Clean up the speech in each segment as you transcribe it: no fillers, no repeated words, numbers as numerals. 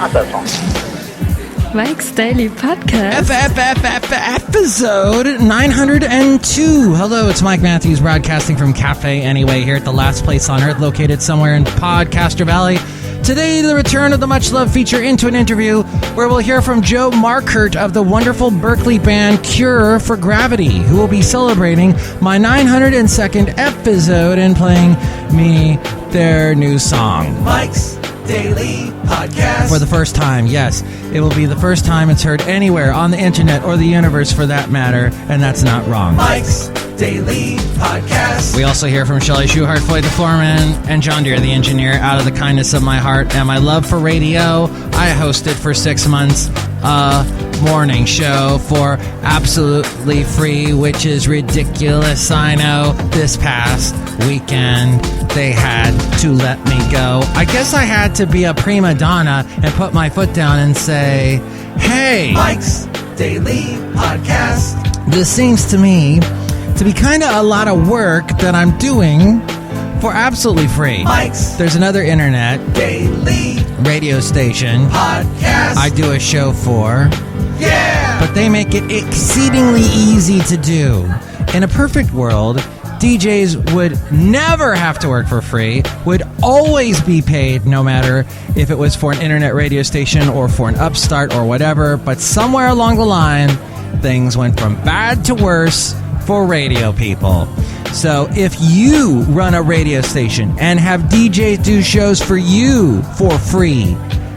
Not that song. Mike's Daily Podcast. Episode 902. Hello, it's Mike Matthews broadcasting from Cafe Anyway here at the last place on earth located somewhere in Podcaster Valley. Today, the return of the much-loved feature Into an Interview, where we'll hear from JOE MARKERT of the wonderful Berkeley band Cure for Gravity, who will be celebrating my 902nd episode and playing me their new song. Mike's Daily Podcast. For the first time, yes. It will be the first time it's heard anywhere on the internet or the universe for that matter, and that's not wrong. Mike's Daily Podcast. We also hear from Chely Shoehart, Floyd the Floorman, and John Deere, the engineer. Out of the kindness of my heart and my love for radio, I hosted for 6 months a morning show for absolutely free, which is ridiculous. I know. This past weekend, they had to let me go. I guess I had to be a prima donna and put my foot down and say, hey, Mike's Daily Podcast. this seems to me to be kind of a lot of work that I'm doing for absolutely free. Mike's There's another internet Daily radio station Podcast. I do a show for, Yeah. but they make it exceedingly easy to do. In a perfect world, DJs would never have to work for free, would always be paid no matter if it was for an internet radio station or for an upstart or whatever, but somewhere along the line, things went from bad to worse for radio people. So if you run a radio station and have DJs do shows for you for free,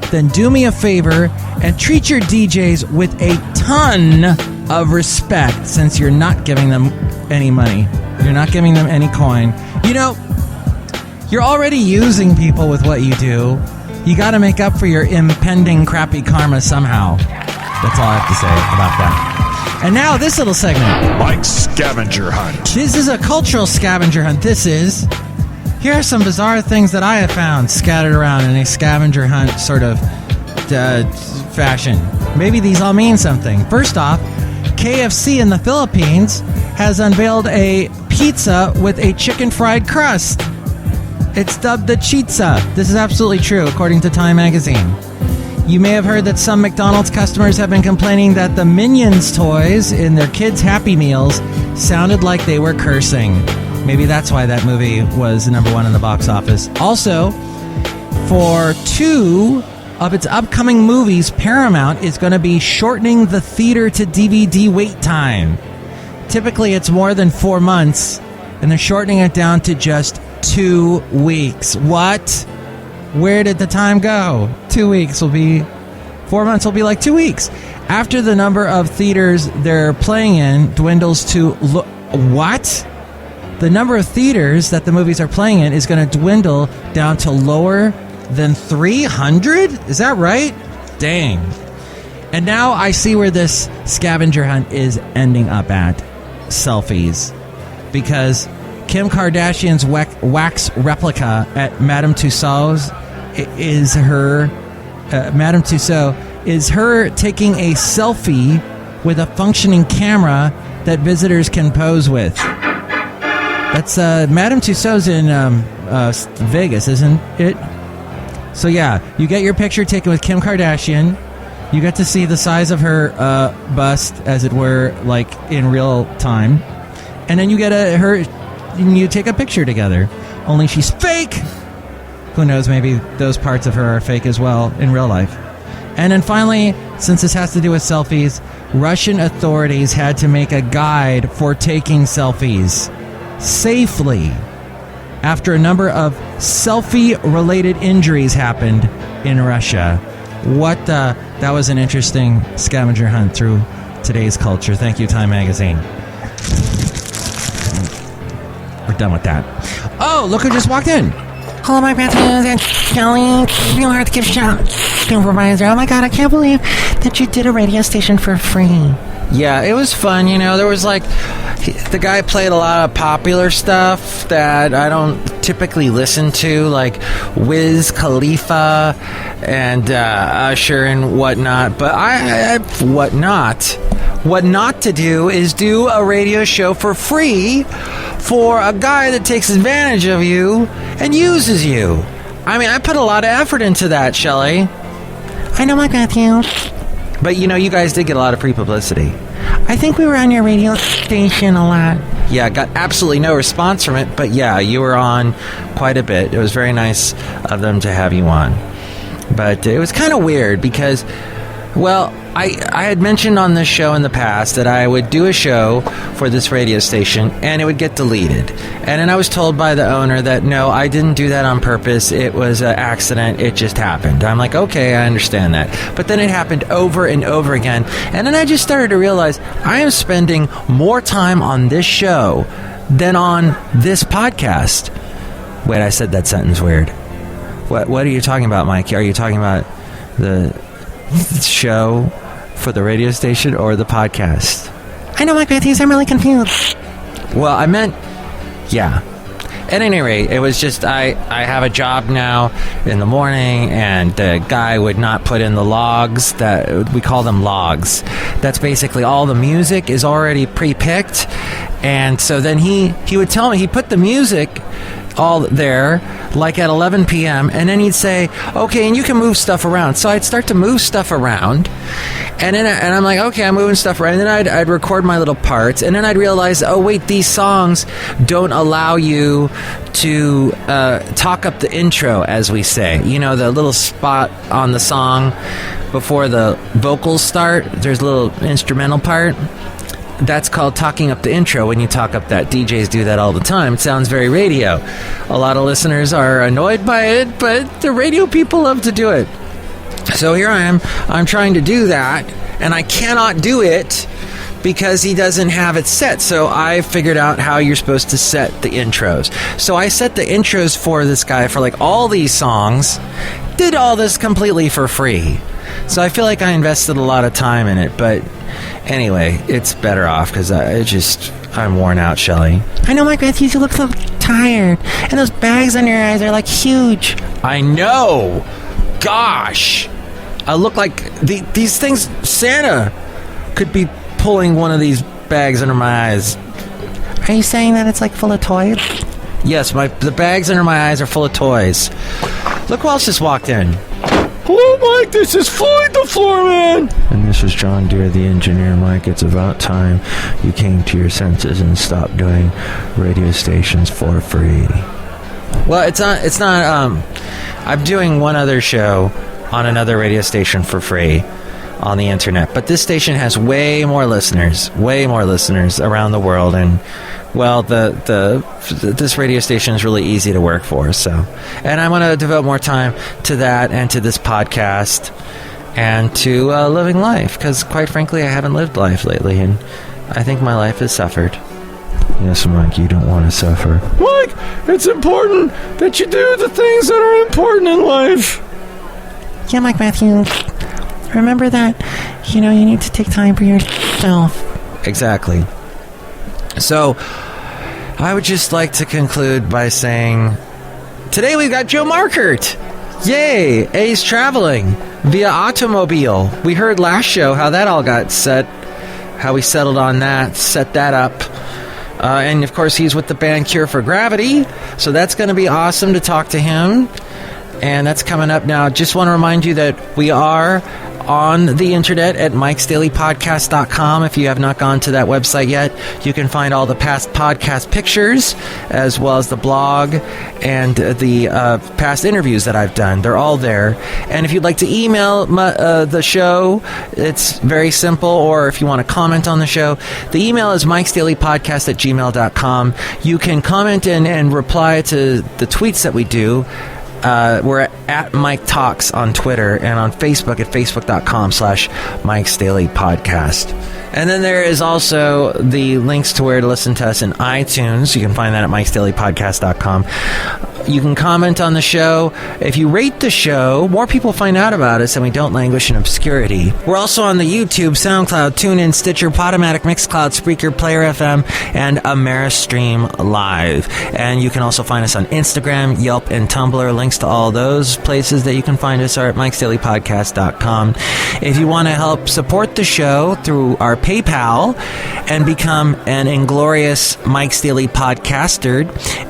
then do me a favor and treat your DJs with a ton of respect, since you're not giving them any money. You're not giving them any coin. You know, you're already using people with what you do. You got to make up for your impending crappy karma somehow. That's all I have to say about that. And now this little segment. Mike's Scavenger Hunt. This is a cultural scavenger hunt. Here are some bizarre things that I have found scattered around in a scavenger hunt sort of fashion. Maybe these all mean something. First off, KFC in the Philippines has unveiled a pizza with a chicken fried crust. It's dubbed the Chitza. This is absolutely true, according to Time magazine. You may have heard that some McDonald's customers have been complaining that the Minions toys in their kids' Happy Meals sounded like they were cursing. Maybe that's why that movie was number one in the box office. Also, for 2 of its upcoming movies, Paramount is going to be shortening the theater to DVD wait time. Typically, it's more than 4 months, and they're shortening it down to just 2 weeks. What? Where did the time go? 2 weeks will be... 4 months will be like 2 weeks. After the number of theaters they're playing in dwindles to... What? The number of theaters that the movies are playing in is going to dwindle down to lower than 300? Is that right? Dang. And now I see where this scavenger hunt is ending up at. Selfies. Because Kim Kardashian's wax replica at Madame Tussauds is her... Madame Tussauds is her taking a selfie with a functioning camera that visitors can pose with. That's Madame Tussauds in Vegas, isn't it? So yeah, you get your picture taken with Kim Kardashian. You get to see the size of her bust, as it were, like in real time, and then you get you take a picture together. Only she's fake. Who knows? Maybe those parts of her are fake as well in real life. And then finally, since this has to do with selfies, Russian authorities had to make a guide for taking selfies safely after a number of selfie-related injuries happened in Russia. That was an interesting scavenger hunt through today's culture. Thank you, Time magazine. We're done with that. Oh, look who just walked in. Hello, Mike Matthews and Chely. Real hard to give shout out. Supervisor. Oh my god, I can't believe that you did a radio station for free. Yeah, it was fun. You know, there was like... The guy played a lot of popular stuff that I don't typically listen to, like Wiz Khalifa and Usher and whatnot. But what not to do is do a radio show for free for a guy that takes advantage of you and uses you. I mean, I put a lot of effort into that, Chely. I know, Mike Matthew. But, you guys did get a lot of pre-publicity. I think we were on your radio station a lot. Yeah, got absolutely no response from it, but yeah, you were on quite a bit. It was very nice of them to have you on. But it was kind of weird because, well, I had mentioned on this show in the past that I would do a show for this radio station and it would get deleted. And then I was told by the owner that, no, I didn't do that on purpose. It was an accident. It just happened. I'm like, okay, I understand that. But then it happened over and over again. And then I just started to realize I am spending more time on this show than on this podcast. Wait, I said that sentence weird. What are you talking about, Mike? Are you talking about the show for the radio station or the podcast? I know, Mike Matthews, I'm really confused. Well, I meant, yeah. At any rate, it was just I have a job now in the morning, and the guy would not put in the logs. That we call them logs. That's basically all the music is already pre-picked, and so then he would tell me he put the music all there like at 11 p.m. and then he'd say, okay, and you can move stuff around. So I'd start to move stuff around, and then I'm like, okay, I'm moving stuff around, and then I'd record my little parts, and then I'd realize, oh wait, these songs don't allow you to talk up the intro, as we say, the little spot on the song before the vocals start. There's a little instrumental part. That's called talking up the intro. When you talk up that, DJs do that all the time. It sounds very radio. A lot of listeners are annoyed by it, but the radio people love to do it. So here I am. I'm trying to do that, and I cannot do it because he doesn't have it set. So I figured out how you're supposed to set the intros. So I set the intros for this guy for like all these songs. Did all this completely for free. So I feel like I invested a lot of time in it, but anyway, it's better off because I'm worn out, Chely. I know, Mike Matthews, you look so tired, and those bags on your eyes are like huge. I know. Gosh, I look like these things. Santa could be pulling one of these bags under my eyes. Are you saying that it's like full of toys? Yes, the bags under my eyes are full of toys. Look who else just walked in. Hello, Mike, this is Floyd the Floorman. And this is John Deere, the engineer. Mike, it's about time you came to your senses and stopped doing radio stations for free. Well, it's not, I'm doing one other show on another radio station for free on the internet, but this station has way more listeners around the world, and well, this radio station is really easy to work for. So, and I want to devote more time to that and to this podcast and to living life, because quite frankly, I haven't lived life lately, and I think my life has suffered. Yes, Mike, you don't want to suffer. Mike, it's important that you do the things that are important in life. Yeah, Mike Matthews. Remember that, you need to take time for yourself. Exactly. So, I would just like to conclude by saying, today we've got JOE MARKERT. Yay! A's traveling via automobile. We heard last show how that all got set, how we settled on that, set that up. And of course, he's with the band Cure for Gravity, so that's going to be awesome to talk to him. And that's coming up now. Just want to remind you that we are on the internet at MIKEs-DAILY-PODCAST.com. If you have not gone to that website yet, you can find all the past podcast pictures, as well as the blog and the past interviews that I've done. They're all there. And if you'd like to email the show, it's very simple. Or if you want to comment on the show, the email is mikesdailypodcast@gmail.com. You can comment and reply to the tweets that we do. We're at Mike Talks on Twitter, and on Facebook at facebook.com/MikesDailyPodcast. And then there is also the links to where to listen to us in iTunes. You can find that at MikesDailyPodcast.com. You can comment on the show. If you rate the show, more people find out about us and we don't languish in obscurity. We're also on the YouTube, SoundCloud, TuneIn, Stitcher, Podomatic, Mixcloud, Spreaker, Player FM, and Ameristream Live. And you can also find us on Instagram, Yelp, and Tumblr. Links to all those places that you can find us are at MikesDailyPodcast.com. If you want to help support the show through our PayPal and become an inglorious Mike's Daily Podcaster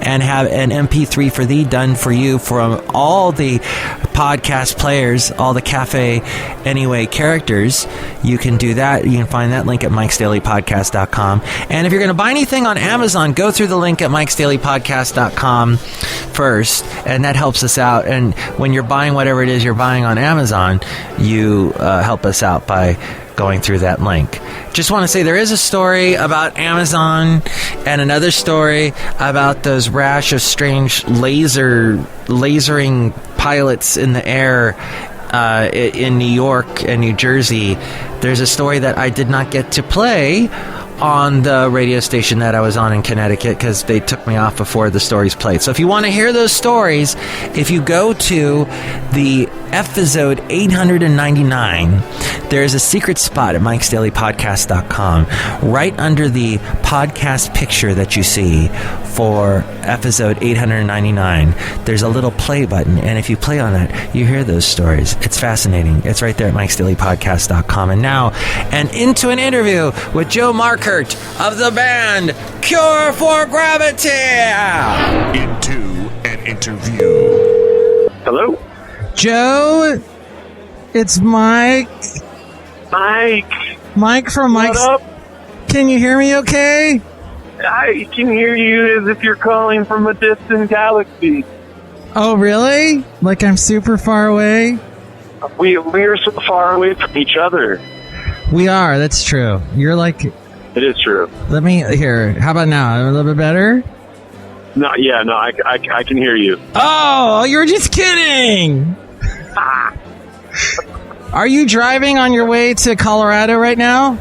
and have an MP3 for thee done for you from all the podcast players, all the Cafe Anyway characters, you can do that. You can find that link at MIKEs-DAILY-PODCAST.com. And if you're going to buy anything on Amazon, go through the link at MIKES-DAILY-PODCAST.com first, and that helps us out. And when you're buying whatever it is you're buying on Amazon, you help us out by going through that link. Just want to say there is a story about Amazon and another story about those rash of strange lasering pilots in the air in New York and New Jersey. There's a story that I did not get to play on the radio station that I was on in Connecticut because they took me off before the stories played. So if you want to hear those stories, if you go to the effizode 899, there's a secret spot at MIKES-DAILY-PODCAST.com right under the podcast picture that you see for episode 899. There's a little play button, and if you play on that, you hear those stories. It's fascinating. It's right there at MIKES-DAILY-PODCAST.com. And now, into an interview with JOE MARKERT of the band Cure for Gravity. Into an interview. Hello? Joe, it's Mike. Mike from Mike's. What up? Can you hear me okay? I can hear you as if you're calling from a distant galaxy. Oh, really? Like I'm super far away? We are so far away from each other. We are, that's true. You're like... It is true. Let me... Here, how about now? A little bit better? No, I can hear you. Oh, you were just kidding! Are you driving on your way to Colorado right now?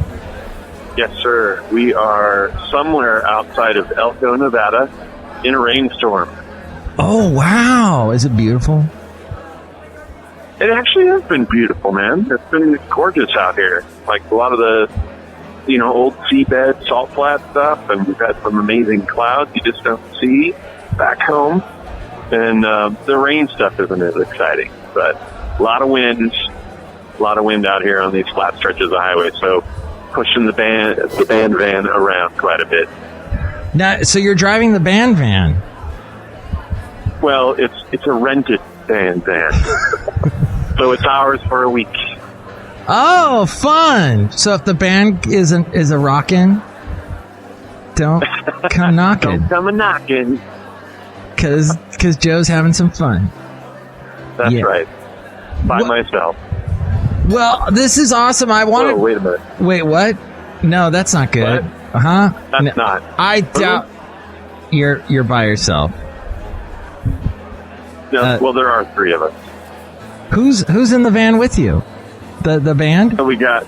Yes, sir. We are somewhere outside of Elko, Nevada, in a rainstorm. Oh, wow. Is it beautiful? It actually has been beautiful, man. It's been gorgeous out here. Like a lot of the, old seabed, salt flat stuff, and we've had some amazing clouds you just don't see back home. And the rain stuff isn't as exciting, but a lot of wind out here on these flat stretches of highway. So pushing the band van around quite a bit. Now, so you're driving the band van? Well, it's a rented band van. So it's ours for a week. Oh, fun! So if the band is a rockin', don't come knocking. Don't come a knocking. Cause Joe's having some fun. That's right. By myself. Well, this is awesome. I want to... Oh, wait a minute. Wait, what? No, that's not good. What? That's not. I doubt you're by yourself. No, well, there are three of us. Who's in the van with you? The band? So we got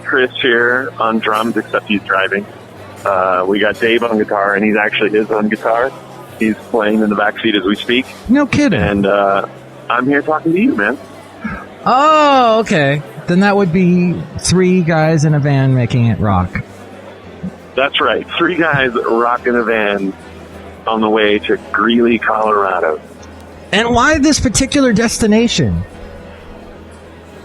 Chris here on drums, except he's driving. We got Dave on guitar, and he actually is on guitar. He's playing in the backseat as we speak. No kidding. And I'm here talking to you, man. Oh, okay. Then that would be three guys in a van making it rock. That's right. Three guys rocking a van on the way to Greeley, Colorado. And why this particular destination?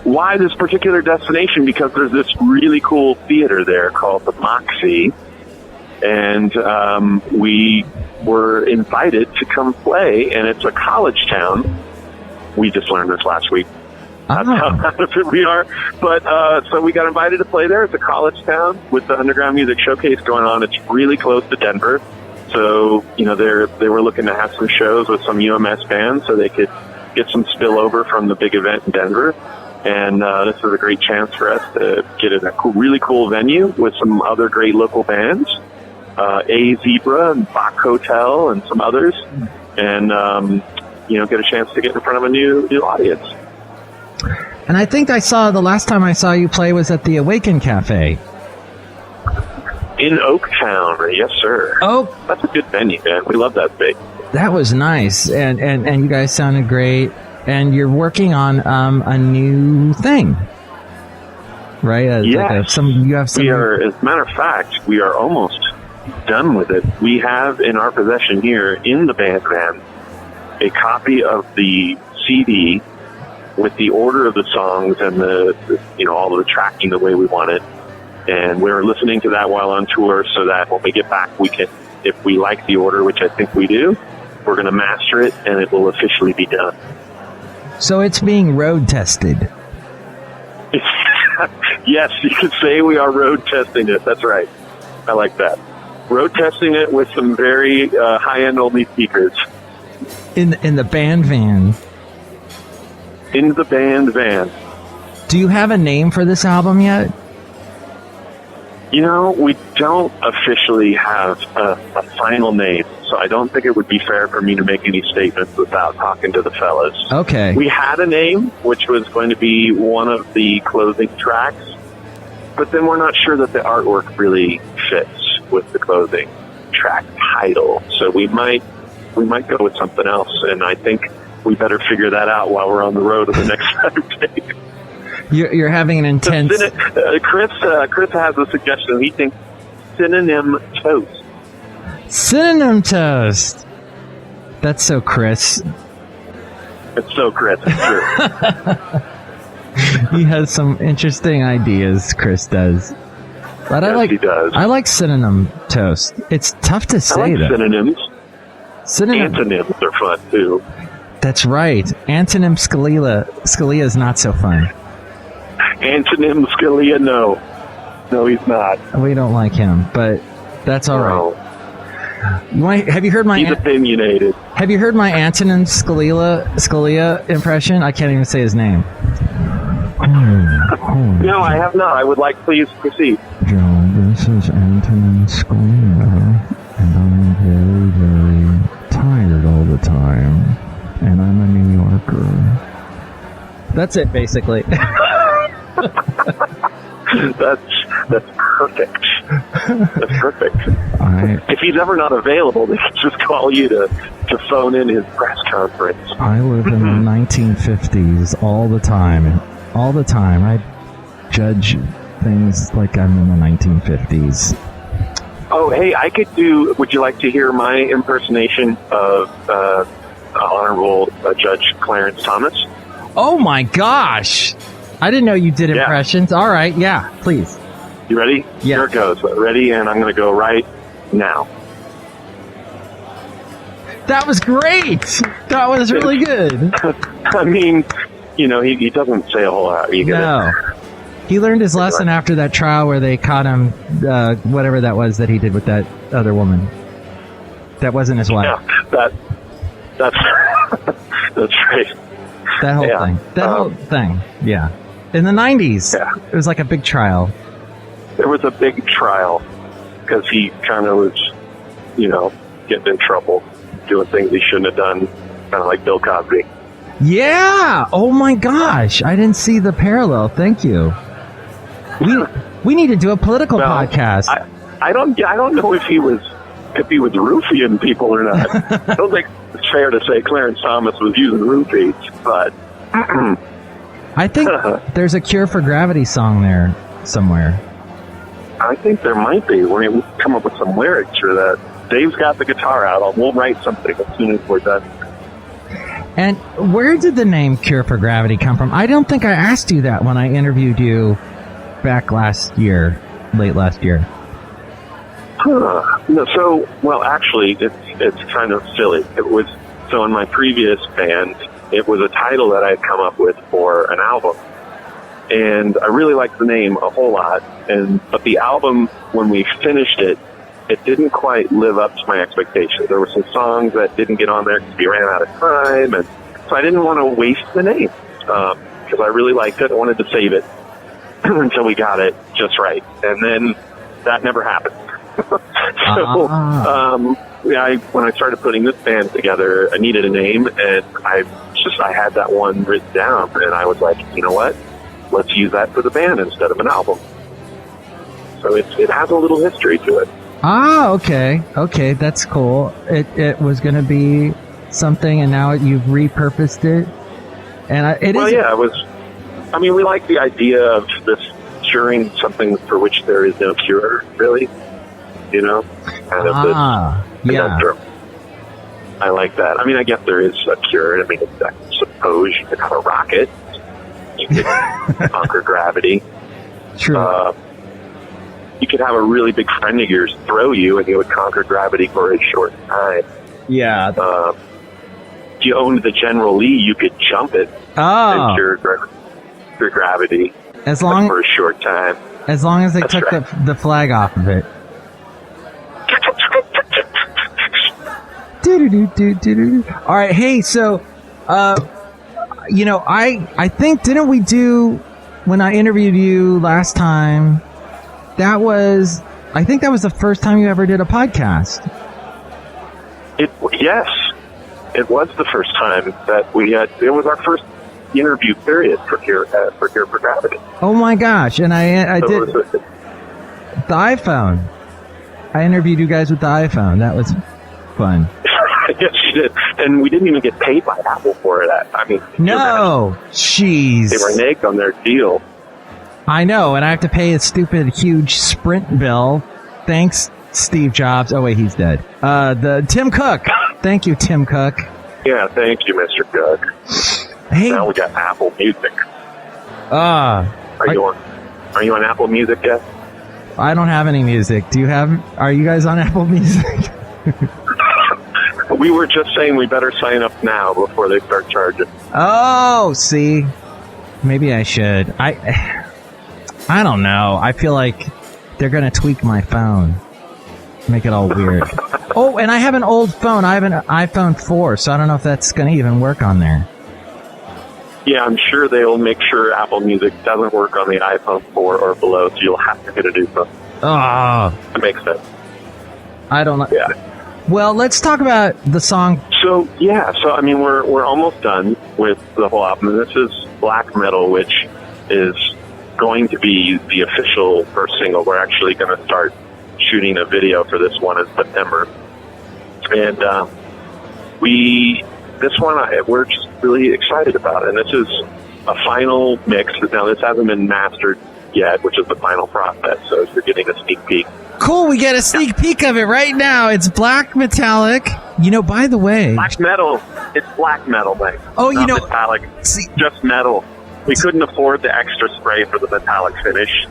Why this particular destination? Because there's this really cool theater there called the Moxie, and we were invited to come play, and it's a college town. We just learned this last week. That's how out of it we are. But so we got invited to play there. It's a college town with the Underground Music Showcase going on. It's really close to Denver. So, they were looking to have some shows with some UMS bands so they could get some spillover from the big event in Denver. And this is a great chance for us to get in a really cool venue with some other great local bands, A Zebra and Bach Hotel and some others, and, get a chance to get in front of a new audience. And I think the last time I saw you play was at the Awaken Cafe. In Oaktown, yes, sir. Oh, that's a good venue, man. We love that space. That was nice, and you guys sounded great. And you're working on a new thing, right? Yes. You have some. We are, as a matter of fact, we are almost done with it. We have in our possession here in the band van a copy of the CD with the order of the songs and the all of the tracking the way we want it. And we're listening to that while on tour so that when we get back, we can, if we like the order, which I think we do, we're going to master it and it will officially be done. So it's being road tested. Yes, you could say we are road testing it. That's right. I like that. Road testing it with some very high-end only speakers. In the band van. In the band van. Do you have a name for this album yet? You know, we don't officially have a final name, so I don't think it would be fair for me to make any statements without talking to the fellas. Okay. We had a name, which was going to be one of the closing tracks, but then we're not sure that the artwork really fits with the closing track title. So we might go with something else, and I think we better figure that out while we're on the road in the next 5 days. You're having an intense... Chris has a suggestion. He thinks synonym toast. Synonym toast. That's so Chris. It's so Chris. It's true. He has some interesting ideas, Chris does. But Yes, he does. I like synonym toast. It's tough to say, I like though. synonyms. Synonym. Antonyms are fun, too. That's right. Antonym Scalia is not so fun. Antonym Scalia, no. No, he's not. We don't like him, but that's all right. Have you heard my... He's opinionated. Have you heard my Antonym Scalia impression? I can't even say his name. No, I have not. I would like, please proceed. Joe, this is Antonym Scalia, and I'm very, very tired all the time, and I'm a New Yorker. That's it, basically. That's perfect. That's perfect. If he's ever not available, they can just call you to phone in his press conference. I live in the 1950s all the time. All the time. I judge things like I'm in the 1950s. Oh, hey, would you like to hear my impersonation of Honorable Judge Clarence Thomas? Oh my gosh! I didn't know you did impressions. All right, yeah, please. You ready? Yeah. Here it goes. Ready, and I'm going to go right now. That was great! That was really good. I mean, you know, he doesn't say a whole lot. No. He learned his lesson after that trial where they caught him, whatever that was that he did with that other woman. That wasn't his wife. Yeah, that's that's right. That whole thing. That whole thing. Yeah. In the 90s. Yeah. It was like a big trial. There was a big trial because he kind of was, you know, getting in trouble, doing things he shouldn't have done, kind of like Bill Cosby. Yeah. Oh my gosh. I didn't see the parallel. Thank you. We need to do a political podcast. I don't know if he was roofing people or not. I don't think it's fair to say Clarence Thomas was using roofies, but I think there's a Cure for Gravity song there somewhere. I think there might be. We're going to come up with some lyrics for that. Dave's got the guitar out. We'll write something as soon as we're done. And where did the name Cure for Gravity come from? I don't think I asked you that when I interviewed you back late last year. No, so, well, actually, it's kind of silly. It was, so in my previous band, it was a title that I had come up with for an album. And I really liked the name a whole lot. But the album, when we finished it, it didn't quite live up to my expectations. There were some songs that didn't get on there because we ran out of time. And so I didn't want to waste the name because I really liked it. I wanted to save it until we got it just right. And then that never happened. When I started putting this band together, I needed a name, and I had that one written down, and I was like, you know what? Let's use that for the band instead of an album. So it has a little history to it. Ah, okay. Okay, that's cool. It was going to be something, and now you've repurposed it. And it was. I mean, we like the idea of this curing something for which there is no cure, really. You know? Kind of this conundrum. I like that. I mean, I guess there is a cure. I mean, I suppose you could have a rocket. You could conquer gravity. True. you could have a really big friend of yours throw you, and you would conquer gravity for a short time. Yeah. If you owned the General Lee, you could jump it Oh. into your gravity As long for a short time. as long as they That's took right. the flag off of it. Do-do-do-do-do-do. All right, hey, so, I think, didn't we do, when I interviewed you last time, I think that was the first time you ever did a podcast. Yes, it was the first time that we had. It was our first interview period for Here for Gravity. Oh my gosh, and I So did it was- the iPhone. I interviewed you guys with the iPhone. That was fun. yes, you did, and we didn't even get paid by Apple for that. I mean, No, jeez. they were naked on their deal. I know, and I have to pay a stupid, huge Sprint bill. Thanks, Steve Jobs. Oh wait, he's dead. The Tim Cook. Thank you, Tim Cook. Yeah, thank you, Mr. Cook. Hey, Now we got Apple Music. are Are you on Apple Music yet? I don't have any music. Are you guys on Apple Music? We were just saying we better sign up now before they start charging. Oh, see, maybe I should. I don't know. I feel like they're gonna tweak my phone, make it all weird. Oh, and I have an old phone. I have an iPhone 4, so I don't know if that's gonna even work on there. Yeah, I'm sure they'll make sure Apple Music doesn't work on the iPhone 4 or below, so you'll have to get a new phone. Oh, That makes sense. I don't know. Yeah. Well, let's talk about the song. So I mean, we're almost done with the whole album. This is Black Metal, which is going to be the official first single. We're actually going to start shooting a video for this one in September, and we're just really excited about it. And this is a final mix. Now, this hasn't been mastered yet, which is the final process. So you're getting a sneak peek. Cool, we get a sneak peek of it right now. It's black metallic. By the way, Black metal. It's black metal, mate. Oh, you Not know- metallic. see, Just metal. We couldn't afford the extra spray for the metallic finish.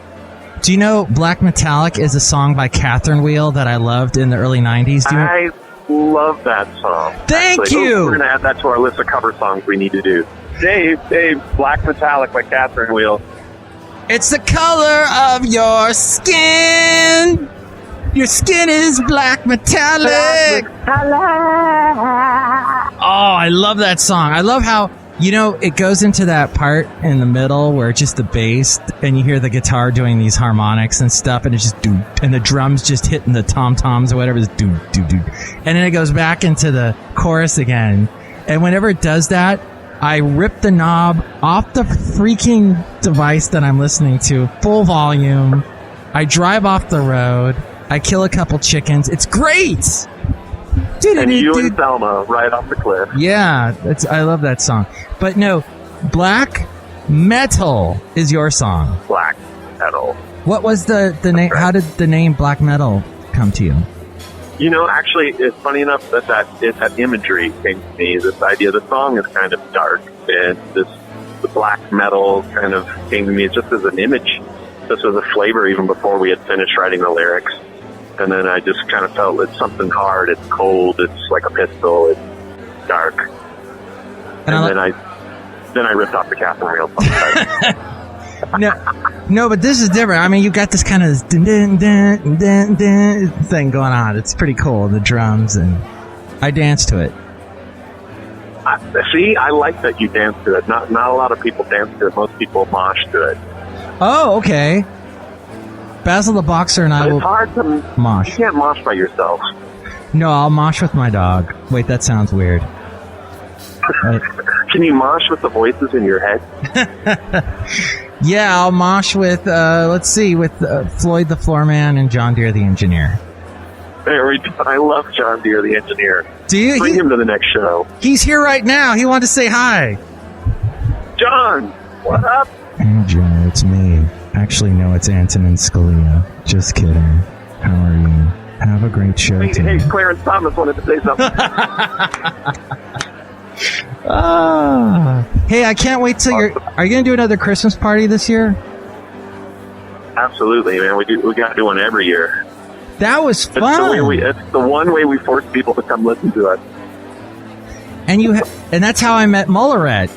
do you know Black Metallic is a song by Catherine Wheel that I loved in the early 90s? Do you know? I love that song. Thank Actually, you. We're going to add that to our list of cover songs we need to do. Dave, Black Metallic by Catherine Wheel. It's the color of your skin. Your skin is black metallic. Oh, I love that song. I love how, it goes into that part in the middle where it's just the bass and you hear the guitar doing these harmonics and stuff, and it's just do, and the drums just hitting the tom-toms or whatever, it's do, do, do. And then it goes back into the chorus again. And whenever it does that, I rip the knob off the freaking device that I'm listening to, full volume. I drive off the road. I kill a couple chickens. It's great! And you and Thelma right off the cliff. Yeah, I love that song. But no, Black Metal is your song. Black Metal. What was the name? How did the name Black Metal come to you? Actually, it's funny enough that imagery came to me. This idea, the song is kind of dark, and the black metal kind of came to me just as an image. This was a flavor even before we had finished writing the lyrics. And then I just kind of felt it's something hard, it's cold, it's like a pistol, it's dark. And then I ripped off the Catherine Wheel song. No, but this is different. I mean, you got this kind of dun, dun, dun, dun, dun thing going on. It's pretty cool, the drums, and I dance to it. See, I like that you dance to it. Not a lot of people dance to it. Most people mosh to it. Oh, okay. Basil the Boxer and I But will it's hard to mosh. You can't mosh by yourself. No, I'll mosh with my dog. Wait, that sounds weird. Right. Can you mosh with the voices in your head? Yeah, I'll mosh with, with Floyd the Floorman and John Deere the Engineer. There we go. I love John Deere, the engineer. Do you? Bring him to the next show. He's here right now. He wanted to say hi. John, what up? Hey, Joe, it's me. Actually, no, it's Antonin Scalia. Just kidding. How are you? Have a great show Hey, today. Clarence Thomas wanted to say something. Hey, I can't wait till are you going to do another Christmas party this year? Absolutely, man. We got to do one every year. That was It's the fun. it's the one way we force people to come listen to us. And and that's how I met Mulleret.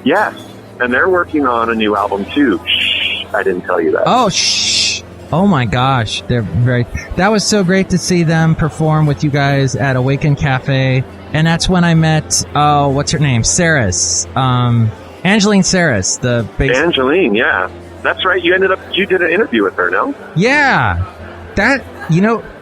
Yes, and they're working on a new album too. Shh, I didn't tell you that. Oh, shh. Oh my gosh. That was so great to see them perform with you guys at Awaken Cafe. And that's when I met, what's her name? Saris. Angeline Saris, the bass. Angeline, yeah. That's right. You did an interview with her, no? Yeah. That,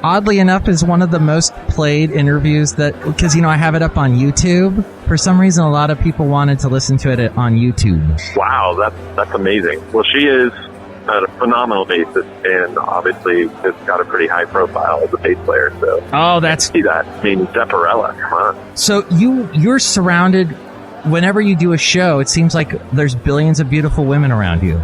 oddly enough, is one of the most played interviews because, I have it up on YouTube. For some reason, a lot of people wanted to listen to it on YouTube. Wow, that's amazing. Well, she is a phenomenal bassist, and obviously has got a pretty high profile as a bass player. So, see that. I mean, Deparella, come on. So you're surrounded. Whenever you do a show, it seems like there's billions of beautiful women around you.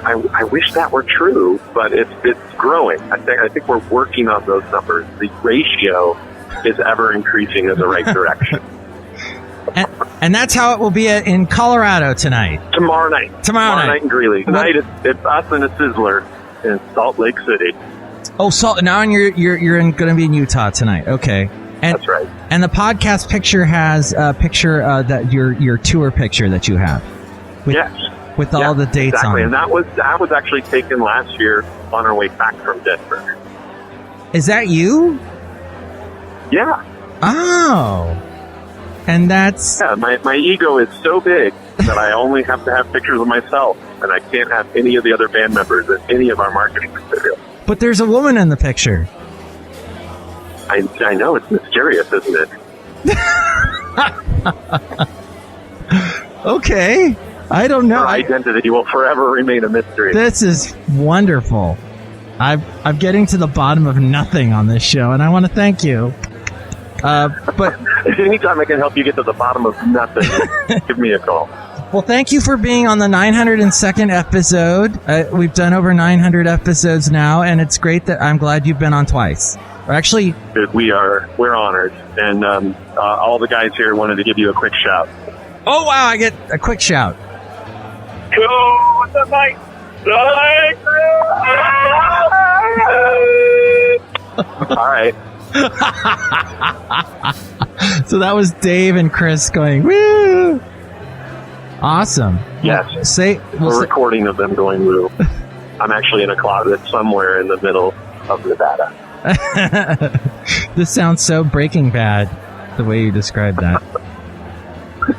I wish that were true, but it's growing. I think we're working on those numbers. The ratio is ever increasing in the right direction. And that's how it will be in Colorado tonight. Tomorrow night in Greeley. Tonight it's us and a Sizzler in Salt Lake City. Oh, now you're going to be in Utah tonight. Okay. And, that's right. And the podcast picture has a picture that your tour picture that you have. Yes. With all the dates exactly. on it. And that was actually taken last year on our way back from Denver. Is that you? Yeah. Oh. And that's... Yeah, my ego is so big that I only have to have pictures of myself, and I can't have any of the other band members in any of our marketing material. But there's a woman in the picture. I know, it's mysterious, isn't it? Okay. I don't know. Her identity will forever remain a mystery. This is wonderful. I'm getting to the bottom of nothing on this show, and I want to thank you. But anytime I can help you get to the bottom of nothing, give me a call. Well, thank you for being on the 902nd episode. We've done over 900 episodes now, and it's great that I'm glad you've been on twice. Actually, we're honored, and all the guys here wanted to give you a quick shout. Oh wow! I get a quick shout. Go the night, all right. So that was Dave and Chris going woo. Awesome. Yes. A recording of them going woo. I'm actually in a closet somewhere in the middle of Nevada. This sounds so Breaking Bad, the way you described that.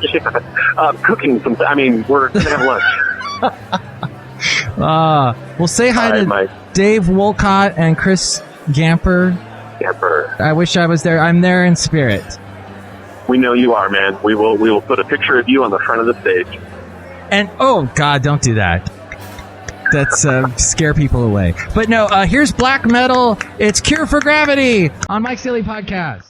Yeah. Cooking some. I mean, we're gonna have lunch. Well, say hi to Mike. Dave Wolcott and Chris Gamper. I wish I was there. I'm there in spirit. We know you are, man. We will put a picture of you on the front of the stage. And oh God, don't do that. That's scare people away. But no, here's black metal. It's Cure for Gravity on Mike's Daily Podcast.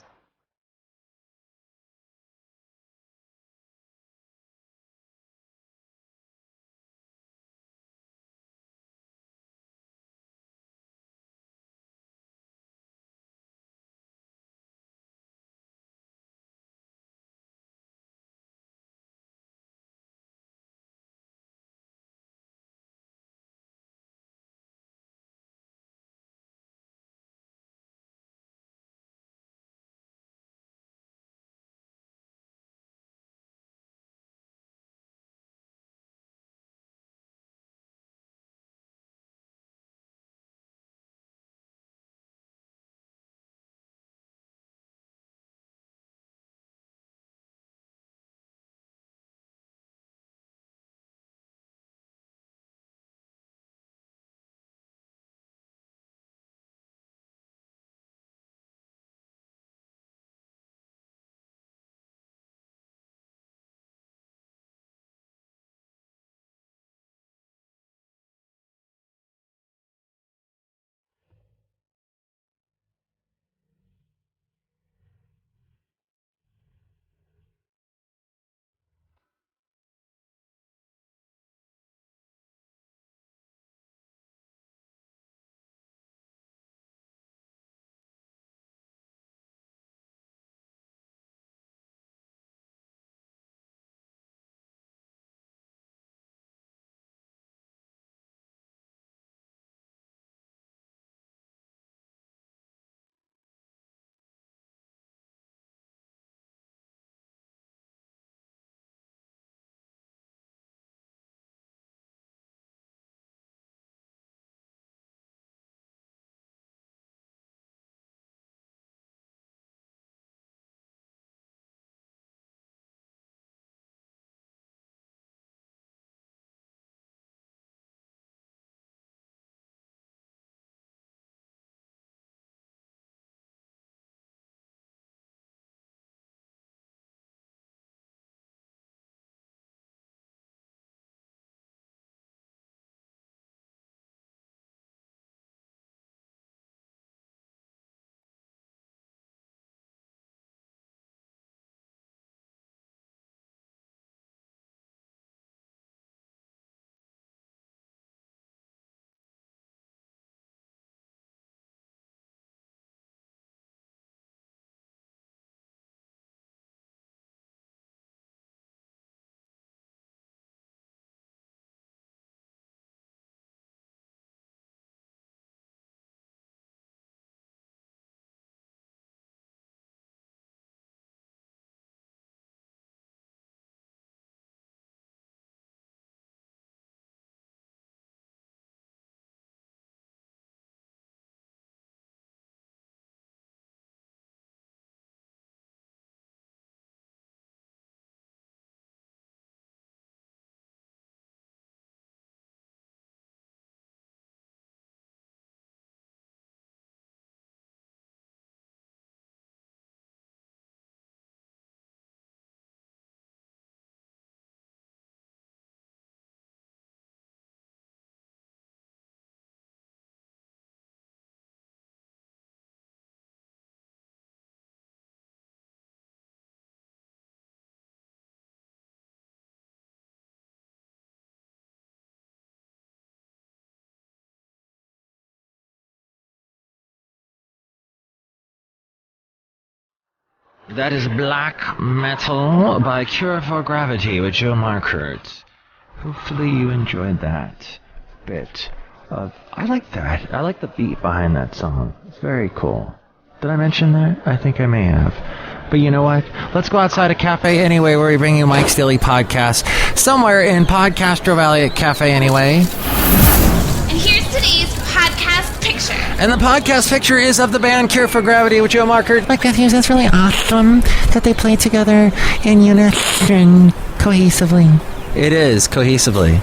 That is Black Metal by Cure for Gravity with JOE MARKERT. Hopefully you enjoyed that bit of... I like that. I like the beat behind that song. It's very cool. Did I mention that? I think I may have. But you know what? Let's go outside a Cafe Anyway where we bring you Mike's Daily Podcast. Somewhere in Podcastro Valley at Cafe Anyway. And here's today's podcast picture. And the podcast picture is of the band Cure for Gravity with JOE MARKERT. Mike Matthews, that's really awesome that they play together in unison, cohesively. It is, cohesively.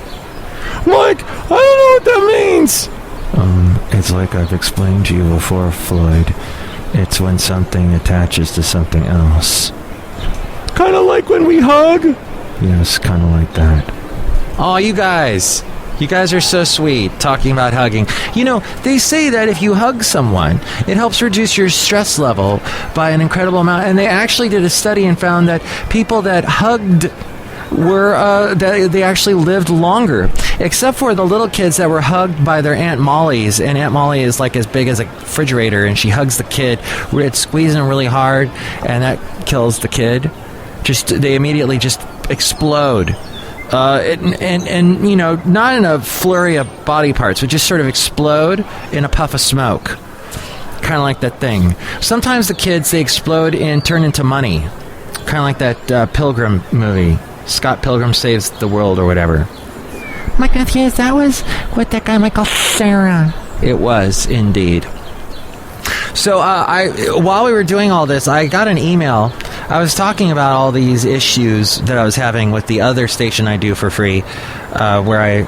Mike, I don't know what that means. It's like I've explained to you before, Floyd. It's when something attaches to something else. Kind of like when we hug? Yes, kind of like that. Oh, you guys. You guys are so sweet, talking about hugging. You know, they say that if you hug someone, it helps reduce your stress level by an incredible amount. And they actually did a study and found that people that hugged were they actually lived longer, except for the little kids that were hugged by their Aunt Molly's. And Aunt Molly is like as big as a refrigerator, and she hugs the kid. It's squeezing really hard, and that kills the kid. They immediately just explode. And you know, not in a flurry of body parts, but just sort of explode in a puff of smoke. Kind of like that thing. Sometimes the kids, they explode and turn into money. Kind of like that Pilgrim movie. Scott Pilgrim Saves the World or whatever. Mike Matthews, that was with that guy Michael Cera. It was, indeed. So while we were doing all this, I got an email. I was talking about all these issues that I was having with the other station I do for free, where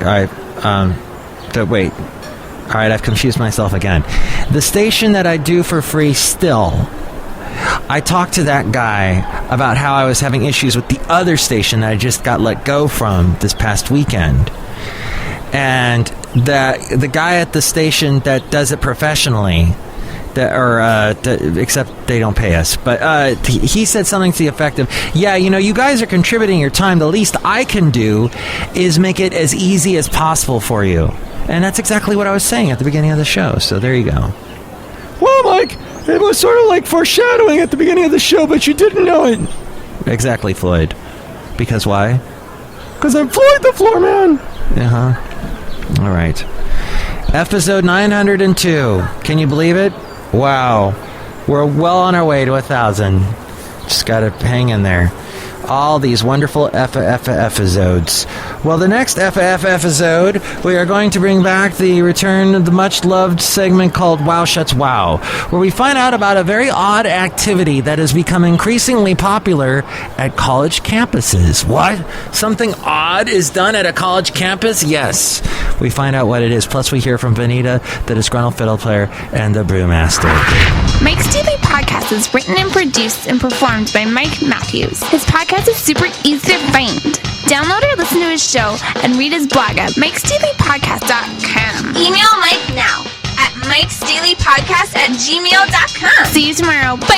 wait. All right, I've confused myself again. The station that I do for free still, I talked to that guy about how I was having issues with the other station that I just got let go from this past weekend. And that the guy at the station that does it professionally, except they don't pay us, but he said something to the effect of, yeah, you know, you guys are contributing your time. The least I can do is make it as easy as possible for you. And that's exactly what I was saying at the beginning of the show. So there you go. Well, Mike, it was sort of like foreshadowing at the beginning of the show, but you didn't know it. Exactly, Floyd. Because why? Because I'm Floyd the Floorman. Uh-huh. All right. Episode 902. Can you believe it? Wow. We're well on our way to 1,000. Just gotta hang in there. All these wonderful effizodes. Well, the next episode, we are going to bring back the return of the much-loved segment called Wow Shuts Wow, where we find out about a very odd activity that has become increasingly popular at college campuses. What? Something odd is done at a college campus? Yes. We find out what it is. Plus, we hear from Vanita, the disgruntled fiddle player, and the brewmaster. Mike's Daily Podcast is written and produced and performed by Mike Matthews. His podcast is super easy to find. Download or listen to his show and read his blog at MIKEs-DAILY-PODCAST.com. Email Mike now at MIKEs-DAILY-PODCAST@gmail.com. See you tomorrow. Bye.